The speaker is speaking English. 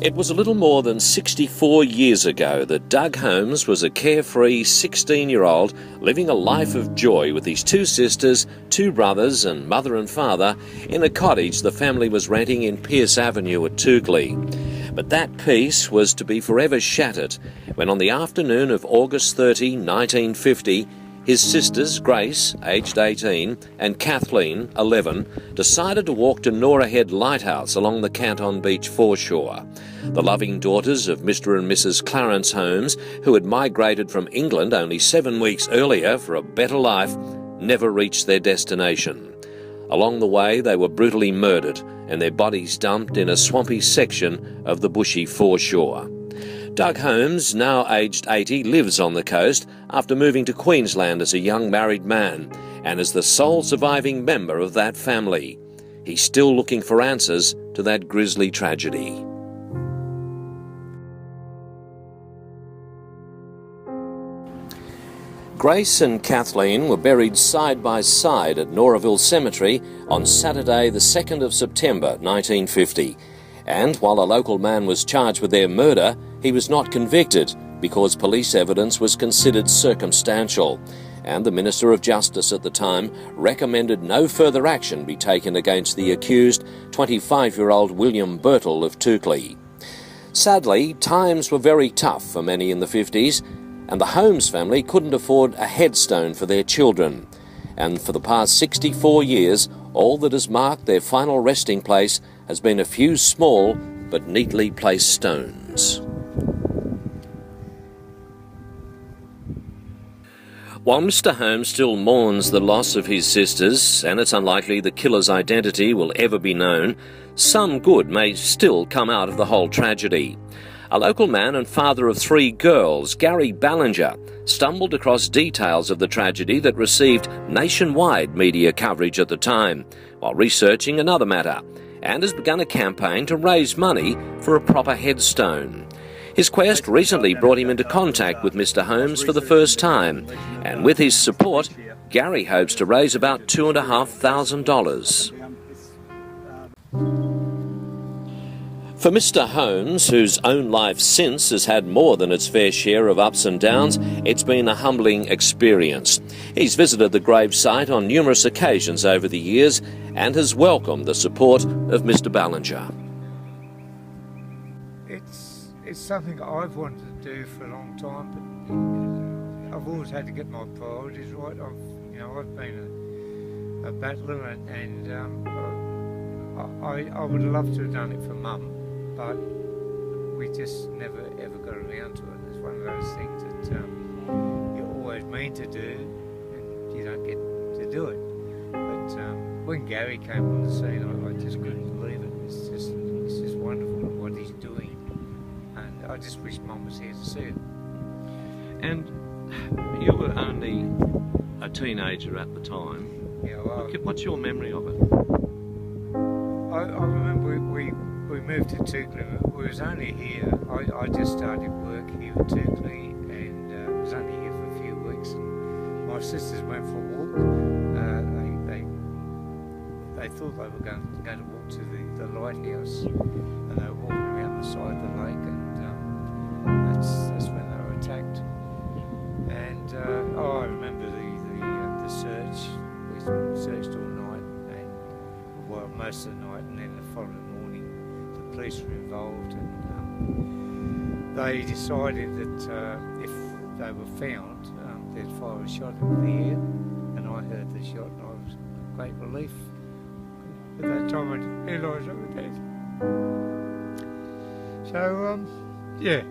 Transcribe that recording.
It was a little more than 64 years ago that Doug Holmes was a carefree 16-year-old living a life of joy with his two sisters, two brothers and mother and father in a cottage the family was renting in Pierce Avenue at Toukley. But that peace was to be forever shattered when on the afternoon of August 30, 1950, his sisters, Grace, aged 18, and Kathleen, 11, decided to walk to Norah Head Lighthouse along the Canton Beach foreshore. The loving daughters of Mr. and Mrs. Clarence Holmes, who had migrated from England only 7 weeks earlier for a better life, never reached their destination. Along the way, they were brutally murdered and their bodies dumped in a swampy section of the bushy foreshore. Doug Holmes, now aged 80, lives on the coast after moving to Queensland as a young married man and is the sole surviving member of that family. He's still looking for answers to that grisly tragedy. Grace and Kathleen were buried side by side at Noraville Cemetery on Saturday the 2nd of September 1950. And while a local man was charged with their murder, he was not convicted because police evidence was considered circumstantial, and the Minister of Justice at the time recommended no further action be taken against the accused 25-year-old William Birtle of Toukley. Sadly, times were very tough for many in the 50s, and the Holmes family couldn't afford a headstone for their children. And for the past 64 years, all that has marked their final resting place has been a few small but neatly placed stones. While Mr. Holmes still mourns the loss of his sisters, and it's unlikely the killer's identity will ever be known, some good may still come out of the whole tragedy. A local man and father of 3 girls, Gary Ballinger, stumbled across details of the tragedy that received nationwide media coverage at the time, while researching another matter, and has begun a campaign to raise money for a proper headstone. His quest recently brought him into contact with Mr. Holmes for the first time, and with his support, Gary hopes to raise about $2,500. For Mr. Holmes, whose own life since has had more than its fair share of ups and downs, it's been a humbling experience. He's visited the gravesite on numerous occasions over the years and has welcomed the support of Mr. Ballinger. It's something I've wanted to do for a long time, but I've always had to get my priorities right. I've been a battler, and I would love to have done it for Mum, but we just never ever got around to it. It's one of those things that you always mean to do, and you don't get to do it. But when Gary came on the scene, I just couldn't believe it. It's just wonderful what he's doing. I just wish Mum was here to see it. And you were only a teenager at the time. Yeah, well, what's your memory of it? I remember we moved to Toukley. We was only here. I just started work here at Toukley, and was only here for a few weeks. And my sisters went for a walk. They thought they were going to walk to the lighthouse, and they were walking around the side of the lake, and that's when they were attacked. And I remember the search. We searched all night, and most of the night, and then the following morning the police were involved, and they decided that if they were found, they'd fire a shot into the air, and I heard the shot, and I was in great relief. At that time I didn't realise they were dead. So, yeah.